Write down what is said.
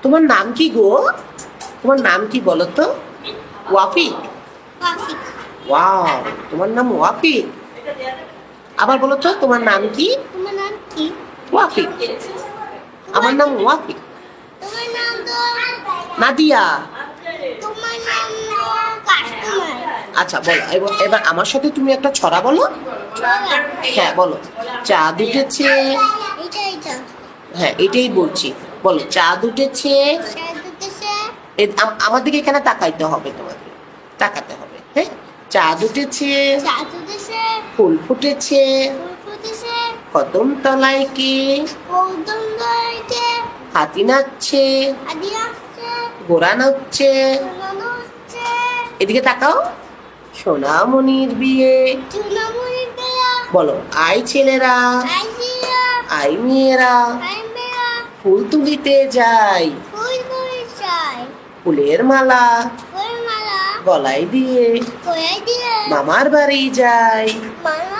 তোমার নাম কি গো? তোমার নাম কি বলো তো? ওয়াফিক। ওয়াফিক। ওয়াও, তোমার নাম ওয়াফিক। আবার বলো তো তোমার নাম কি? তোমার নাম কি? ওয়াফিক। আমার নাম ওয়াফিক। তোমার নাম তো নাদিয়া। তোমার নাম তো কাস্টমার। আচ্ছা বলো, এবার আমার সাথে তুমি একটা ছড়া বলো। হ্যাঁ বলো। চাঁদ উঠেছে। এটা হ্যাঁ এটাই বলছি। বলো, চাঁদ উঠেছে। সাজুতেছে। আমার দিকে এখানে তাকাইতে হবে, তোমাকে তাকাতে হবে। হ্যাঁ, চাঁদ উঠেছে, সাজুতেছে। ফুল ফুটেছে, ফুল ফুটেছে। কদম তলায় কে, কৌদম দইতে। হাতি নাচছে, আদি আসছে। ঘোড়া নাচছে। শোনানো হচ্ছে। এদিকে তাকাও। সোনামণির বিয়ে। চুনামুড়ি বেয়া। বলো, আই ছেলেরা, আইসিয়া। আই মেয়েরা, আইমেরা। ফুল তুলিতে যাই, ফুল পরিচয়। ফুলের মালা ফুলমালা। গলায় দিয়ে কয়ে দিয়ে। মামার বাড়ি যাই। মালা